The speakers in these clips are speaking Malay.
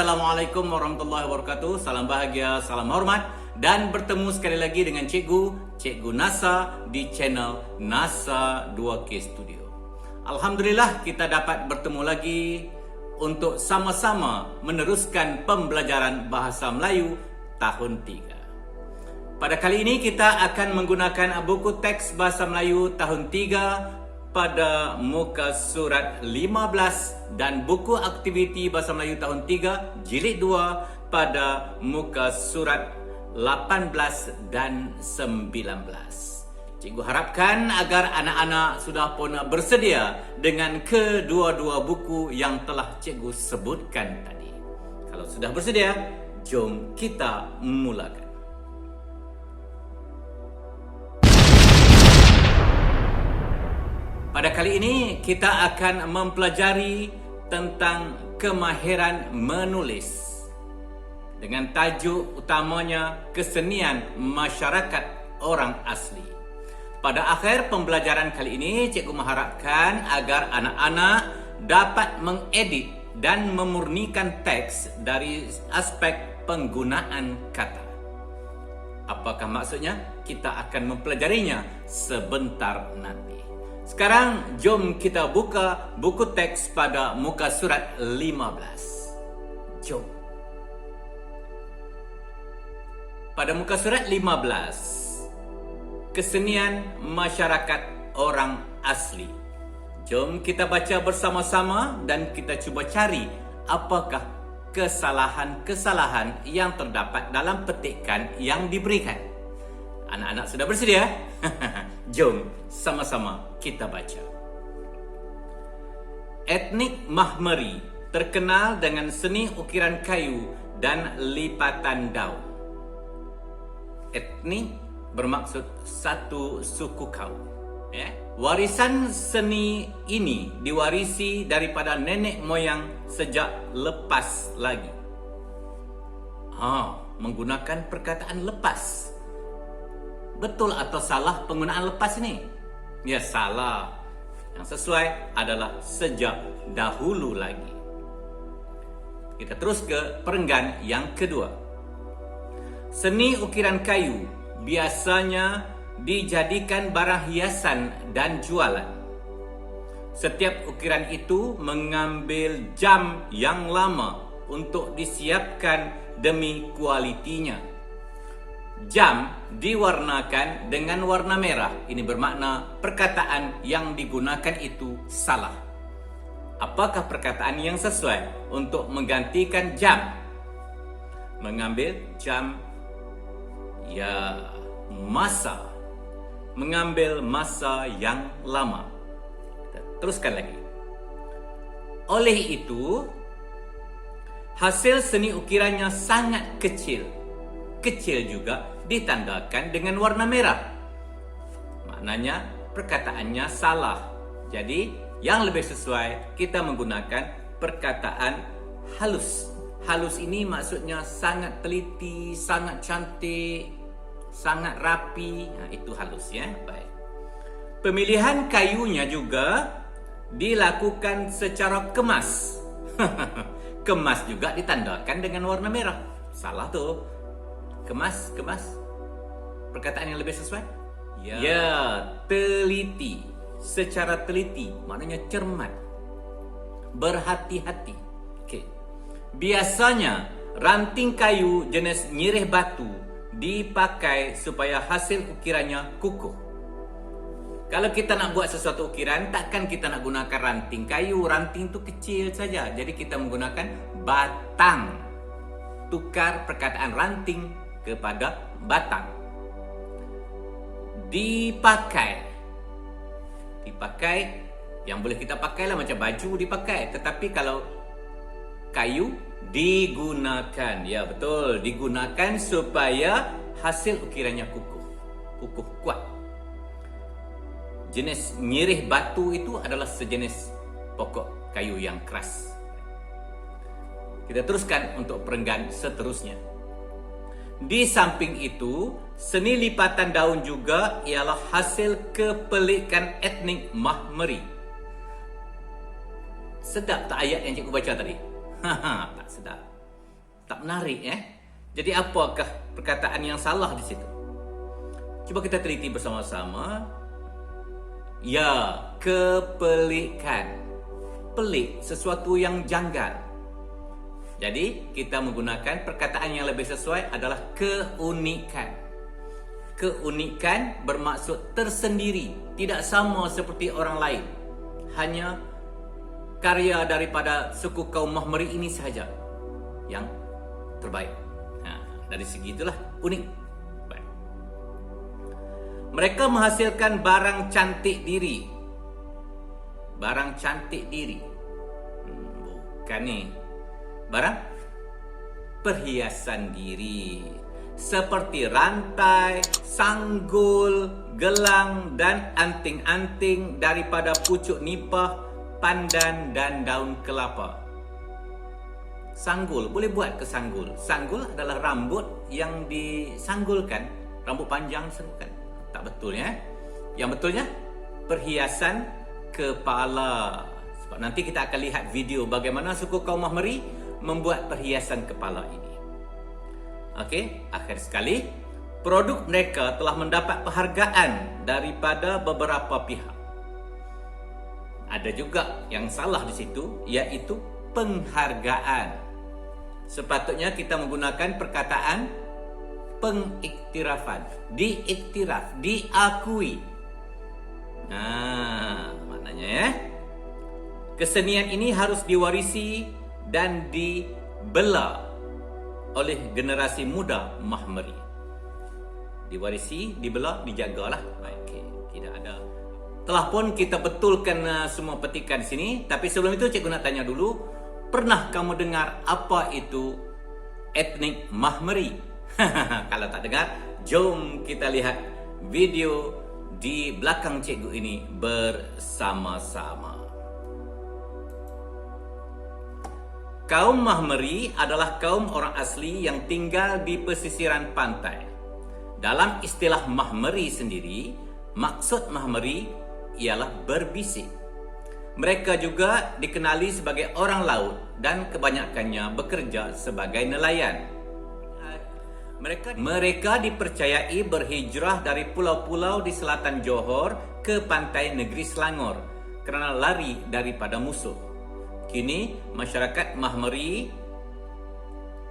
Assalamualaikum warahmatullahi wabarakatuh. Salam bahagia, salam hormat. Dan bertemu sekali lagi dengan Cikgu NASA di channel NASA 2K Studio. Alhamdulillah kita dapat bertemu lagi untuk sama-sama meneruskan pembelajaran Bahasa Melayu tahun 3. Pada kali ini kita akan menggunakan buku teks Bahasa Melayu tahun 3 pada muka surat 15 dan buku aktiviti Bahasa Melayu tahun 3 jilid 2 pada muka surat 18 dan 19. Cikgu harapkan agar anak-anak sudah pun bersedia dengan kedua-dua buku yang telah cikgu sebutkan tadi. Kalau sudah bersedia, jom kita mulakan. Pada kali ini kita akan mempelajari tentang kemahiran menulis dengan tajuk utamanya kesenian masyarakat orang asli. Pada akhir pembelajaran kali ini, cikgu mengharapkan agar anak-anak dapat mengedit dan memurnikan teks dari aspek penggunaan kata. Apakah maksudnya? Kita akan mempelajarinya sebentar nanti. Sekarang jom kita buka buku teks pada muka surat 15. Jom. Pada muka surat 15, kesenian masyarakat orang asli. Jom kita baca bersama-sama dan kita cuba cari apakah kesalahan-kesalahan yang terdapat dalam petikan yang diberikan. Anak-anak sudah bersedia? Jom sama-sama kita baca. Etnik Mahmeri terkenal dengan seni ukiran kayu dan lipatan daun. Etnik bermaksud satu suku kaum. Warisan seni ini diwarisi daripada nenek moyang sejak lepas lagi. Menggunakan perkataan lepas. Betul atau salah penggunaan lepas ini? Ya, salah. Yang sesuai adalah sejak dahulu lagi. Kita terus ke perenggan yang kedua. Seni ukiran kayu biasanya dijadikan barang hiasan dan jualan. Setiap ukiran itu mengambil jam yang lama untuk disiapkan demi kualitinya. Jam diwarnakan dengan warna merah. Ini bermakna perkataan yang digunakan itu salah. Apakah perkataan yang sesuai untuk menggantikan jam? Mengambil jam, ya, masa. Mengambil masa yang lama. Kita teruskan lagi. Oleh itu, hasil seni ukirannya sangat kecil. Kecil juga ditandakan dengan warna merah. Maknanya perkataannya salah. Jadi yang lebih sesuai kita menggunakan perkataan halus. Halus ini maksudnya sangat teliti, sangat cantik, sangat rapi. Itu halus ya. Baik. Pemilihan kayunya juga dilakukan secara kemas. Kemas juga ditandakan dengan warna merah. Salah tuh. Kemas. Perkataan yang lebih sesuai? Ya, teliti. Secara teliti, maknanya cermat. Berhati-hati. Okey. Biasanya, ranting kayu jenis nyirih batu dipakai supaya hasil ukirannya kukuh. Kalau kita nak buat sesuatu ukiran, takkan kita nak gunakan ranting kayu. Ranting itu kecil saja. Jadi kita menggunakan batang. Tukar perkataan ranting kepada batang. Dipakai yang boleh kita pakai lah macam baju dipakai. Tetapi kalau kayu digunakan, ya betul, digunakan supaya hasil ukirannya kukuh kuat. Jenis nyirih batu itu adalah sejenis pokok kayu yang keras. Kita teruskan untuk perenggan seterusnya. Di samping itu, seni lipatan daun juga ialah hasil kepelikan etnik Mahmeri. Sedap tak ayat yang cikgu baca tadi? Tak sedap. Tak menarik Jadi apakah perkataan yang salah di situ? Cuba kita teliti bersama-sama. Ya, kepelikan. Pelik, sesuatu yang janggal. Jadi kita menggunakan perkataan yang lebih sesuai adalah keunikan. Keunikan bermaksud tersendiri, tidak sama seperti orang lain. Hanya karya daripada suku kaum Mahmeri ini sahaja yang terbaik. Dari segi itulah unik. Baik. Mereka menghasilkan barang cantik diri. Barang cantik diri. Bukan ni. Barang perhiasan diri. Seperti rantai, sanggul, gelang dan anting-anting daripada pucuk nipah, pandan dan daun kelapa. Sanggul, boleh buat ke sanggul. Sanggul adalah rambut yang disanggulkan. Rambut panjang disanggulkan. Tak betul Yang betulnya perhiasan kepala. Sebab nanti kita akan lihat video bagaimana suku kaum Mahmeri membuat perhiasan kepala ini. Okey, akhir sekali, produk mereka telah mendapat penghargaan daripada beberapa pihak. Ada juga yang salah di situ, iaitu penghargaan. Sepatutnya kita menggunakan perkataan pengiktirafan. Diiktiraf, diakui. Maknanya kesenian ini harus diwarisi dan dibela oleh generasi muda Mahmeri. Diwarisi, dibela, dijagalah. Okey, tidak ada. Telah pun kita betulkan semua petikan di sini. Tapi sebelum itu cikgu nak tanya dulu, pernah kamu dengar apa itu etnik Mahmeri? Kalau tak dengar, jom kita lihat video di belakang cikgu ini bersama-sama. Kaum Mahmeri adalah kaum orang asli yang tinggal di pesisiran pantai. Dalam istilah Mahmeri sendiri, maksud Mahmeri ialah berbisik. Mereka juga dikenali sebagai orang laut dan kebanyakannya bekerja sebagai nelayan. Mereka dipercayai berhijrah dari pulau-pulau di selatan Johor ke pantai negeri Selangor kerana lari daripada musuh. Kini, masyarakat Mahmeri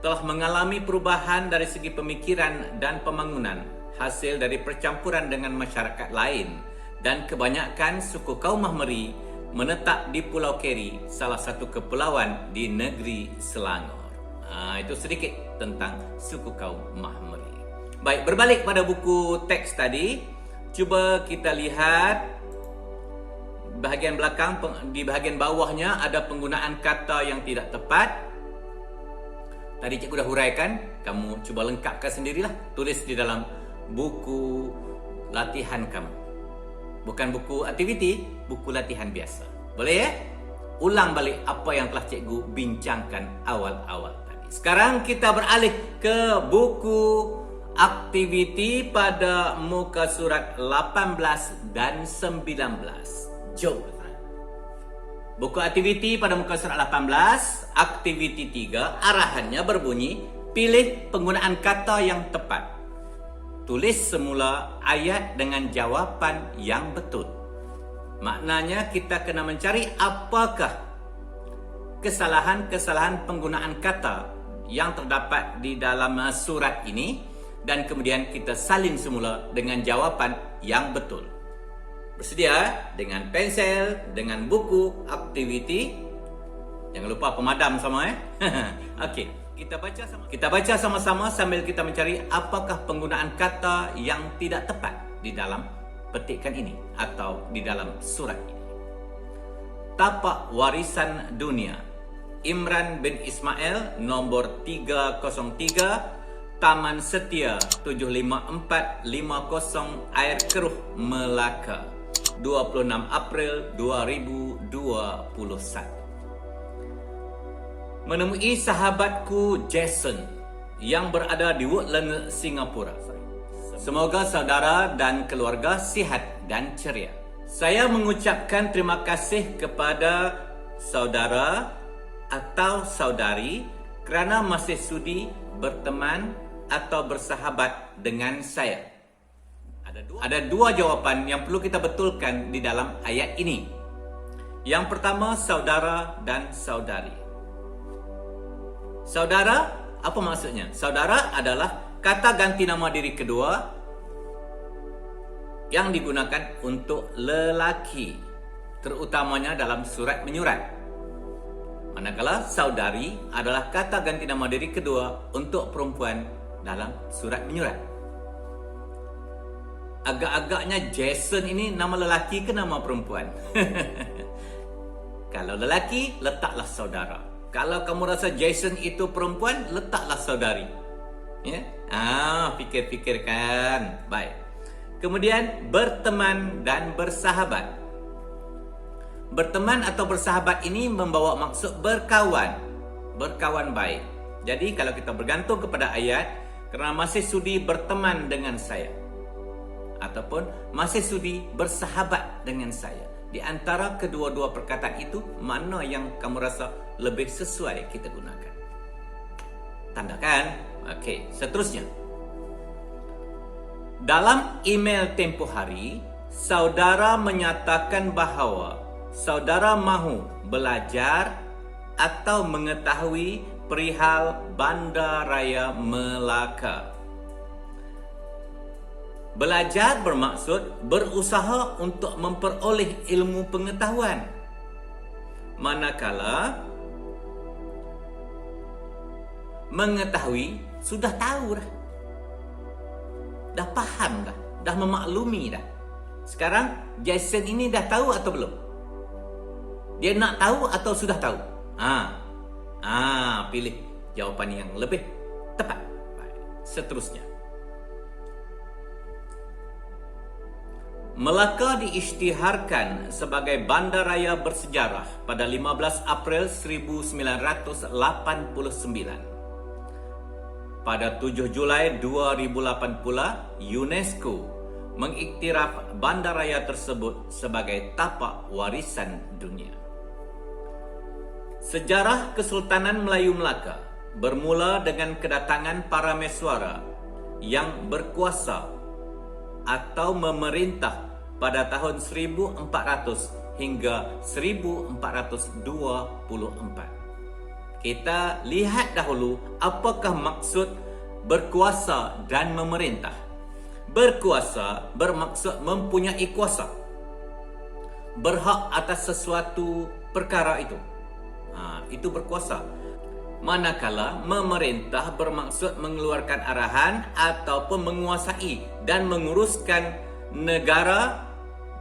telah mengalami perubahan dari segi pemikiran dan pembangunan hasil dari percampuran dengan masyarakat lain, dan kebanyakan suku kaum Mahmeri menetap di Pulau Keri, salah satu kepulauan di negeri Selangor. Itu sedikit tentang suku kaum Mahmeri. Baik, berbalik pada buku teks tadi, cuba kita lihat bahagian belakang. Di bahagian bawahnya ada penggunaan kata yang tidak tepat. Tadi cikgu dah huraikan, kamu cuba lengkapkan sendirilah. Tulis di dalam buku latihan kamu. Bukan buku aktiviti, buku latihan biasa. Boleh Ulang balik apa yang telah cikgu bincangkan awal-awal tadi. Sekarang kita beralih ke buku aktiviti pada muka surat 18 dan 19. Jom. Buku aktiviti pada muka surat 18, aktiviti 3, arahannya berbunyi, pilih penggunaan kata yang tepat. Tulis semula ayat dengan jawapan yang betul. Maknanya kita kena mencari apakah kesalahan-kesalahan penggunaan kata yang terdapat di dalam surat ini, dan kemudian kita salin semula dengan jawapan yang betul. Bersedia dengan pensel, dengan buku aktiviti. Jangan lupa pemadam sama Okey, kita baca sama-sama sambil kita mencari apakah penggunaan kata yang tidak tepat di dalam petikan ini atau di dalam surat ini. Tapak warisan dunia, Imran bin Ismail, nombor 303, Taman Setia 75450 Air Keruh, Melaka, 26 April 2021. Menemui sahabatku Jason yang berada di Woodland, Singapura. Semoga saudara dan keluarga sihat dan ceria. Saya mengucapkan terima kasih kepada saudara atau saudari kerana masih sudi berteman atau bersahabat dengan saya? Ada dua jawapan yang perlu kita betulkan di dalam ayat ini. Yang pertama, saudara dan saudari. Saudara, apa maksudnya? Saudara adalah kata ganti nama diri kedua yang digunakan untuk lelaki, terutamanya dalam surat menyurat. Manakala saudari adalah kata ganti nama diri kedua untuk perempuan dalam surat menyurat. Agak-agaknya Jason ini nama lelaki ke nama perempuan? Kalau lelaki, letaklah saudara. Kalau kamu rasa Jason itu perempuan, letaklah saudari. Ya? Fikir-fikirkan. Baik. Kemudian berteman dan bersahabat. Berteman atau bersahabat ini membawa maksud berkawan. Berkawan baik. Jadi kalau kita bergantung kepada ayat, kerana masih sudi berteman dengan saya, ataupun masih sudi bersahabat dengan saya, di antara kedua-dua perkataan itu, mana yang kamu rasa lebih sesuai kita gunakan? Tandakan. Okey, seterusnya. Dalam email tempoh hari, saudara menyatakan bahawa saudara mahu belajar atau mengetahui perihal Bandaraya Melaka. Belajar bermaksud berusaha untuk memperoleh ilmu pengetahuan. Manakala mengetahui, sudah tahu dah. Dah faham dah. Dah memaklumi dah. Sekarang Jason ini dah tahu atau belum? Dia nak tahu atau sudah tahu? Pilih jawapan yang lebih tepat. Baik. Seterusnya. Melaka diisytiharkan sebagai bandaraya bersejarah pada 15 April 1989. Pada 7 Julai 2008 pula, UNESCO mengiktiraf bandaraya tersebut sebagai tapak warisan dunia. Sejarah Kesultanan Melayu Melaka bermula dengan kedatangan para mesuara yang berkuasa atau memerintah pada tahun 1400 hingga 1424. Kita lihat dahulu apakah maksud berkuasa dan memerintah. Berkuasa bermaksud mempunyai kuasa, berhak atas sesuatu perkara itu. Itu berkuasa. Manakala memerintah bermaksud mengeluarkan arahan ataupun menguasai dan menguruskan negara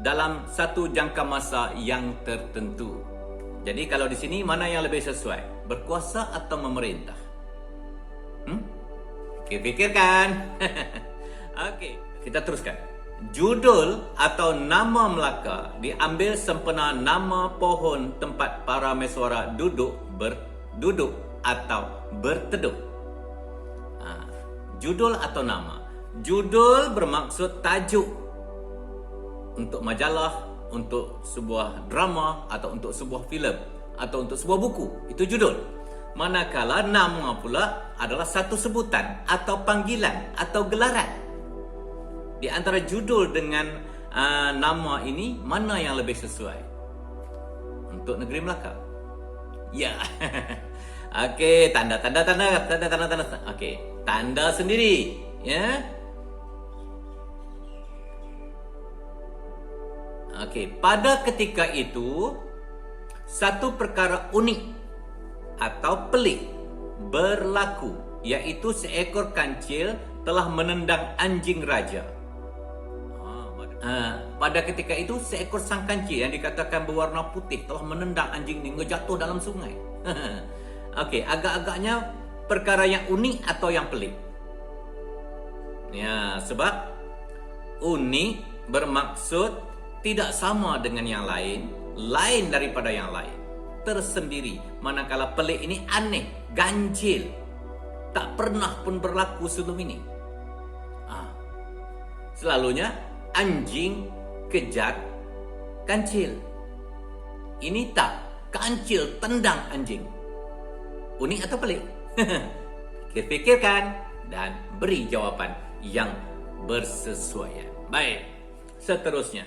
dalam satu jangka masa yang tertentu. Jadi kalau di sini mana yang lebih sesuai? Berkuasa atau memerintah? Fikirkan. Okey, kita teruskan. Judul atau nama Melaka diambil sempena nama pohon tempat para mesuara duduk, berduduk atau berteduh. Judul atau nama. Judul bermaksud tajuk untuk majalah, untuk sebuah drama atau untuk sebuah filem atau untuk sebuah buku. Itu judul. Manakala nama pula adalah satu sebutan atau panggilan atau gelaran. Di antara judul dengan nama ini, mana yang lebih sesuai untuk negeri Melaka? Ya. Okey, tanda. Okey, tanda sendiri, ya. Okey, pada ketika itu satu perkara unik atau pelik berlaku, iaitu seekor kancil telah menendang anjing raja. Pada ketika itu seekor sang kancil yang dikatakan berwarna putih telah menendang anjing ini jatuh dalam sungai. Okey, agak-agaknya perkara yang unik atau yang pelik? Ya, sebab unik bermaksud tidak sama dengan yang lain, lain daripada yang lain, tersendiri. Manakala pelik ini aneh, ganjil, tak pernah pun berlaku sebelum ini. Selalunya anjing kejar kancil. Ini tak, kancil tendang anjing. Unik atau pelik? Fikir-fikirkan dan beri jawapan yang bersesuaian. Baik, seterusnya.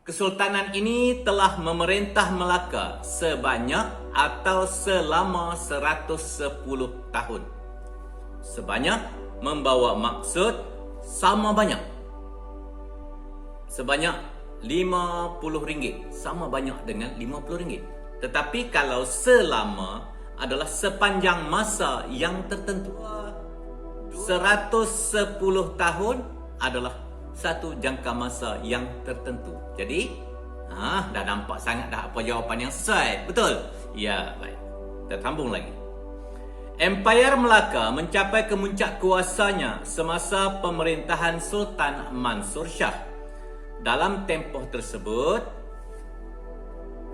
Kesultanan ini telah memerintah Melaka sebanyak atau selama 110 tahun. Sebanyak membawa maksud sama banyak. Sebanyak RM50 sama banyak dengan RM50. Tetapi kalau selama adalah sepanjang masa yang tertentu. 110 tahun adalah satu jangka masa yang tertentu. Jadi, dah nampak sangat dah apa jawapan yang sesuai. Betul? Ya, baik. Kita sambung lagi. Empayar Melaka mencapai kemuncak kuasanya semasa pemerintahan Sultan Mansur Shah. Dalam tempoh tersebut,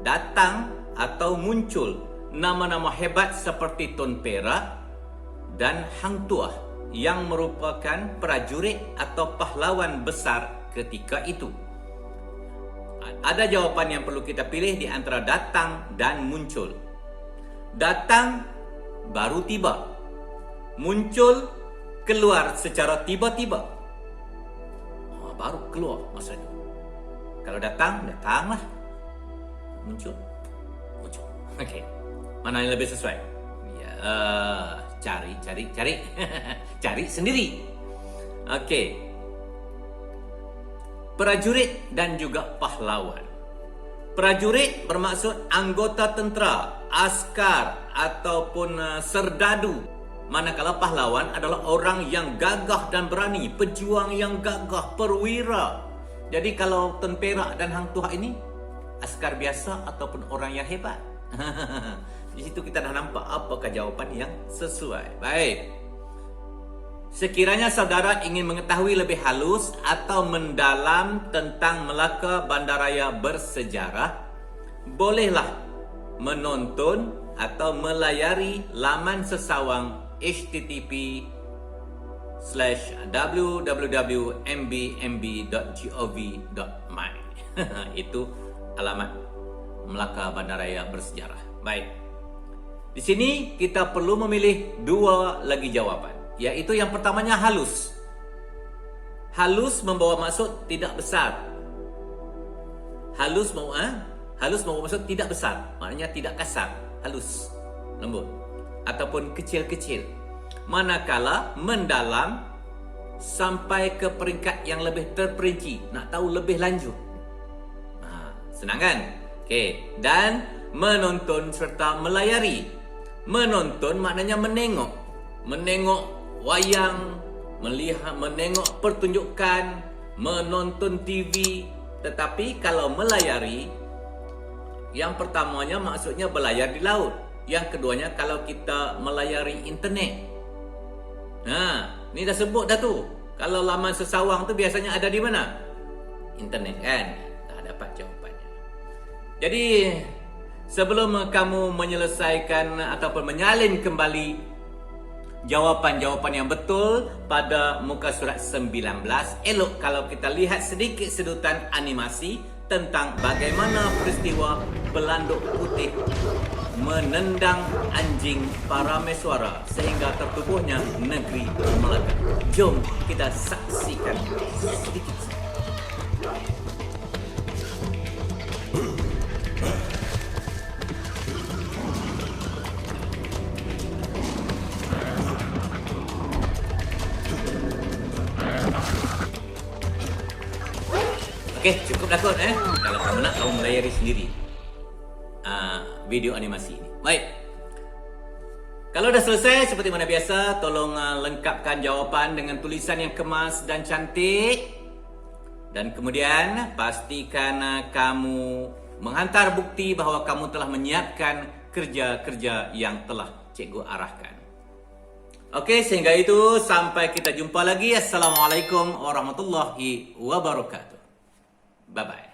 datang atau muncul nama-nama hebat seperti Tun Perak dan Hang Tuah yang merupakan prajurit atau pahlawan besar ketika itu. Ada jawapan yang perlu kita pilih di antara datang dan muncul. Datang baru tiba. Muncul keluar secara tiba-tiba. Baru keluar masa itu. Kalau datang, datanglah. Muncul. Okey. Mana yang lebih sesuai? Ya, cari. Cari sendiri. Okey. Prajurit dan juga pahlawan. Prajurit bermaksud anggota tentera, askar ataupun serdadu. Manakala pahlawan adalah orang yang gagah dan berani, pejuang yang gagah, perwira. Jadi kalau Tun Perak dan Hang Tuah ini askar biasa ataupun orang yang hebat. Di situ kita dah nampak apakah jawapan yang sesuai. Baik. Sekiranya saudara ingin mengetahui lebih halus atau mendalam tentang Melaka Bandaraya bersejarah, bolehlah menonton atau melayari laman sesawang http://www.mbmb.gov.my. Itu alamat Melaka Bandaraya bersejarah. Baik. Di sini kita perlu memilih dua lagi jawapan, yaitu yang pertamanya halus. Halus membawa maksud tidak besar. Halus membawa maksud tidak besar, maknanya tidak kasar, halus, lembut ataupun kecil-kecil. Manakala mendalam sampai ke peringkat yang lebih terperinci, nak tahu lebih lanjut. Senang kan? Okey, dan menonton serta melayari. Menonton maknanya menengok. Menengok wayang, menengok pertunjukan, menonton TV. Tetapi kalau melayari, yang pertamanya maksudnya berlayar di laut. Yang keduanya kalau kita melayari internet. Ni dah sebut dah tu. Kalau laman sesawang tu biasanya ada di mana? Internet kan? Dah dapat jawapannya. Jadi, sebelum kamu menyelesaikan ataupun menyalin kembali jawapan-jawapan yang betul pada muka surat 19, elok kalau kita lihat sedikit sedutan animasi tentang bagaimana peristiwa Belanduk Putih menendang anjing Parameswara sehingga tertubuhnya negeri Melaka. Jom kita saksikan sedikit. Okey, cukup dah kot Kalau kamu nak, kamu melayari sendiri video animasi ini. Baik. Kalau dah selesai, seperti mana biasa, tolong lengkapkan jawapan dengan tulisan yang kemas dan cantik. Dan kemudian pastikan kamu menghantar bukti bahawa kamu telah menyiapkan kerja-kerja yang telah cikgu arahkan. Okey, sehingga itu sampai kita jumpa lagi. Assalamualaikum warahmatullahi wabarakatuh. Bye-bye.